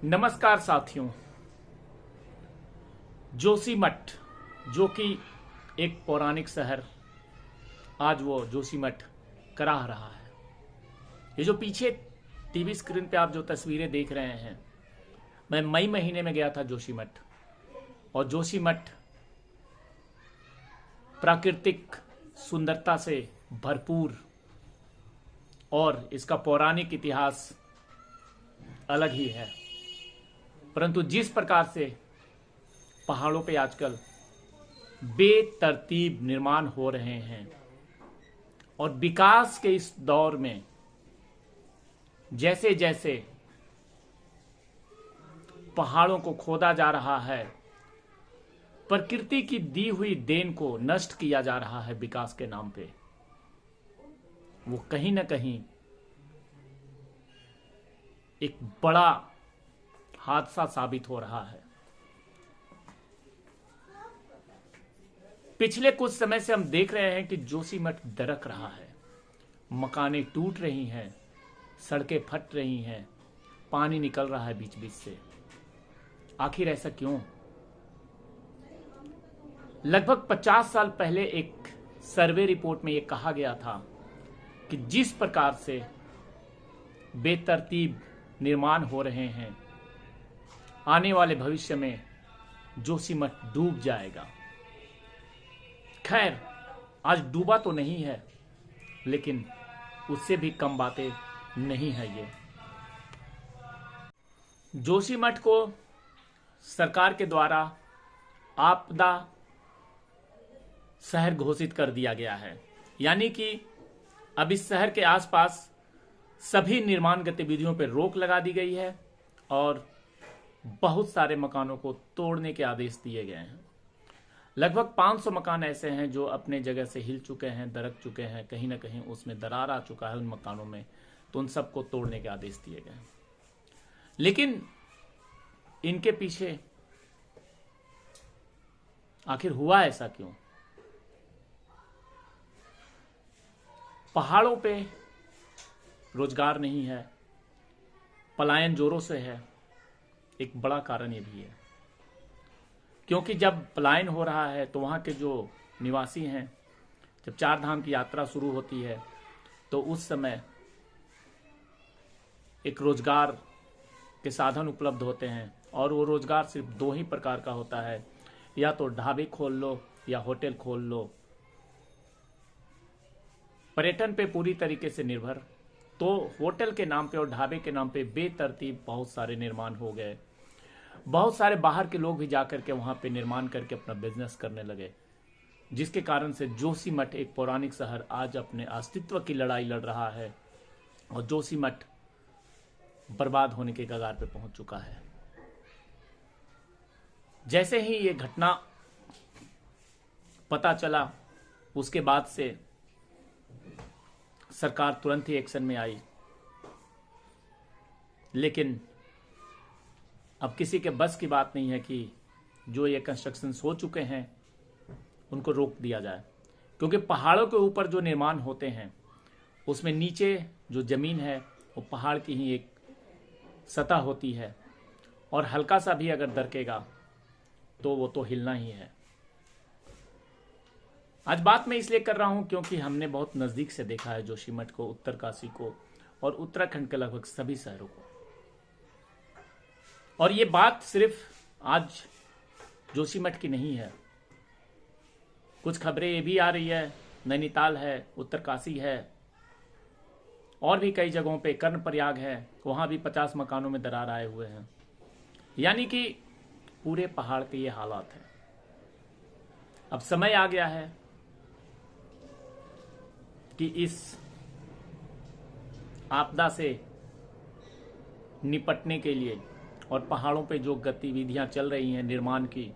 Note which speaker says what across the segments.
Speaker 1: नमस्कार साथियों। जोशीमठ जो कि एक पौराणिक शहर, आज वो जोशीमठ कराह रहा है। ये जो पीछे टीवी स्क्रीन पे आप जो तस्वीरें देख रहे हैं, मैं मई महीने में गया था जोशीमठ। और जोशीमठ प्राकृतिक सुंदरता से भरपूर और इसका पौराणिक इतिहास अलग ही है। परंतु जिस प्रकार से पहाड़ों पे आजकल बेतरतीब निर्माण हो रहे हैं और विकास के इस दौर में जैसे जैसे पहाड़ों को खोदा जा रहा है, प्रकृति की दी हुई देन को नष्ट किया जा रहा है विकास के नाम पे, वो कहीं ना कहीं एक बड़ा हादसा साबित हो रहा है। पिछले कुछ समय से हम देख रहे हैं कि जोशीमठ दरक रहा है, मकानें टूट रही हैं, सड़कें फट रही हैं, पानी निकल रहा है बीच बीच से। आखिर ऐसा क्यों? लगभग 50 साल पहले एक सर्वे रिपोर्ट में यह कहा गया था कि जिस प्रकार से बेतरतीब निर्माण हो रहे हैं, आने वाले भविष्य में जोशीमठ डूब जाएगा। खैर, आज डूबा तो नहीं है, लेकिन उससे भी कम बातें नहीं है ये। जोशीमठ को सरकार के द्वारा आपदा शहर घोषित कर दिया गया है, यानी कि अब इस शहर के आसपास सभी निर्माण गतिविधियों पर रोक लगा दी गई है और बहुत सारे मकानों को तोड़ने के आदेश दिए गए हैं। लगभग 500 मकान ऐसे हैं जो अपने जगह से हिल चुके हैं, दरक चुके हैं, कहीं ना कहीं उसमें दरार आ चुका है उन मकानों में, तो उन सबको तोड़ने के आदेश दिए गए हैं। लेकिन इनके पीछे आखिर हुआ ऐसा क्यों? पहाड़ों पे रोजगार नहीं है, पलायन जोरों से है। एक बड़ा कारण ये भी है, क्योंकि जब पलायन हो रहा है तो वहाँ के जो निवासी हैं, जब 4 धाम की यात्रा शुरू होती है तो उस समय एक रोजगार के साधन उपलब्ध होते हैं और वो रोजगार सिर्फ 2 ही प्रकार का होता है, या तो ढाबे खोल लो या होटल खोल लो। पर्यटन पे पूरी तरीके से निर्भर, तो होटल के नाम पे और ढाबे के नाम पे बेतरतीब बहुत सारे निर्माण हो गए। बहुत सारे बाहर के लोग भी जाकर के वहां पे निर्माण करके अपना बिजनेस करने लगे, जिसके कारण से जोशीमठ एक पौराणिक शहर आज अपने अस्तित्व की लड़ाई लड़ रहा है और जोशीमठ बर्बाद होने के कगार पे पहुंच चुका है। जैसे ही ये घटना पता चला, उसके बाद से सरकार तुरंत ही एक्शन में आई, लेकिन अब किसी के बस की बात नहीं है कि जो ये कंस्ट्रक्शन हो चुके हैं उनको रोक दिया जाए, क्योंकि पहाड़ों के ऊपर जो निर्माण होते हैं उसमें नीचे जो जमीन है वो पहाड़ की ही एक सतह होती है और हल्का सा भी अगर दरकेगा तो वो तो हिलना ही है। आज बात मैं इसलिए कर रहा हूं क्योंकि हमने बहुत नजदीक से देखा है जोशीमठ को, उत्तरकाशी को और उत्तराखंड के लगभग सभी शहरों को। और ये बात सिर्फ आज जोशीमठ की नहीं है, कुछ खबरें ये भी आ रही है, नैनीताल है, उत्तरकाशी है, और भी कई जगहों पे, कर्णप्रयाग है, वहां भी 50 मकानों में दरार आए हुए हैं। यानी कि पूरे पहाड़ के ये हालात है। अब समय आ गया है कि इस आपदा से निपटने के लिए और पहाड़ों पे जो गतिविधियां चल रही हैं निर्माण की,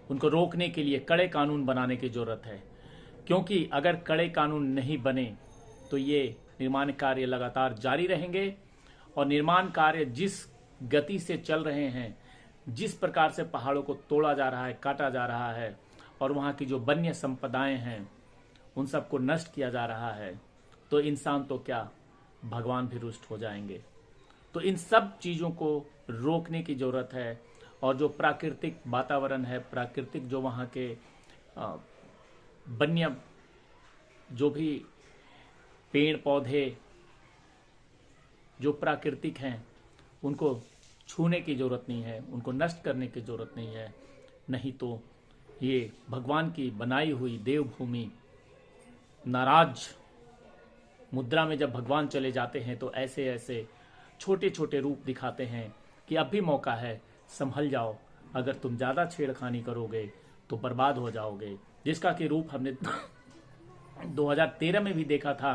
Speaker 1: उनको रोकने के लिए कड़े कानून बनाने की जरूरत है। क्योंकि अगर कड़े कानून नहीं बने तो ये निर्माण कार्य लगातार जारी रहेंगे और निर्माण कार्य जिस गति से चल रहे हैं, जिस प्रकार से पहाड़ों को तोड़ा जा रहा है, काटा जा रहा है और वहाँ की जो वन्य संपदाएं हैं उन सबको नष्ट किया जा रहा है, तो इंसान तो क्या, भगवान भी रुष्ट हो जाएंगे। तो इन सब चीज़ों को रोकने की ज़रूरत है। और जो प्राकृतिक वातावरण है, प्राकृतिक जो वहाँ के वन्य जो भी पेड़ पौधे जो प्राकृतिक हैं, उनको छूने की ज़रूरत नहीं है, उनको नष्ट करने की ज़रूरत नहीं है। नहीं तो ये भगवान की बनाई हुई देवभूमि नाराज मुद्रा में जब भगवान चले जाते हैं तो ऐसे ऐसे छोटे छोटे रूप दिखाते हैं कि अब भी मौका है, संभल जाओ, अगर तुम ज़्यादा छेड़खानी करोगे तो बर्बाद हो जाओगे। जिसका कि रूप हमने 2013 में भी देखा था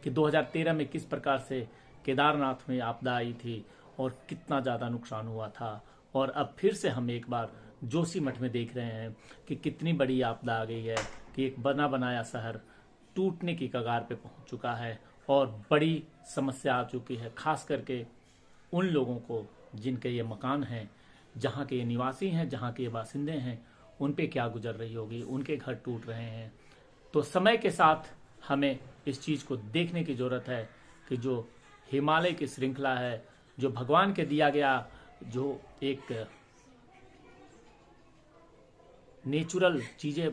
Speaker 1: कि 2013 में किस प्रकार से केदारनाथ में आपदा आई थी और कितना ज़्यादा नुकसान हुआ था। और अब फिर से हम एक बार जोशीमठ में देख रहे हैं कि कितनी बड़ी आपदा आ गई है कि एक बना बनाया शहर टूटने की कगार पे पहुंच चुका है और बड़ी समस्या आ चुकी है, खास करके उन लोगों को जिनके ये मकान हैं, जहाँ के ये निवासी हैं, जहाँ के ये बासिंदे हैं, उन पे क्या गुजर रही होगी, उनके घर टूट रहे हैं। तो समय के साथ हमें इस चीज़ को देखने की ज़रूरत है कि जो हिमालय की श्रृंखला है, जो भगवान के दिया गया जो एक नेचुरल चीज़ें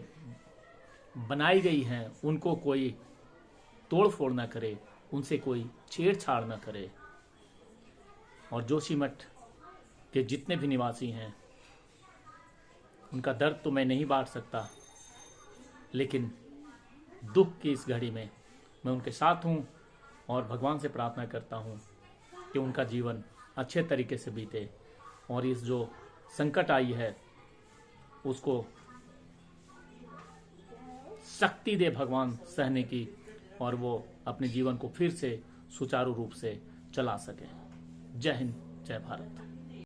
Speaker 1: बनाई गई हैं, उनको कोई तोड़ फोड़ ना करे, उनसे कोई छेड़छाड़ ना करे। और जोशीमठ के जितने भी निवासी हैं, उनका दर्द तो मैं नहीं बांट सकता, लेकिन दुख की इस घड़ी में मैं उनके साथ हूँ और भगवान से प्रार्थना करता हूँ कि उनका जीवन अच्छे तरीके से बीते और इस जो संकट आई है उसको शक्ति दे भगवान सहने की और वो अपने जीवन को फिर से सुचारू रूप से चला सके। जय हिंद, जय भारत।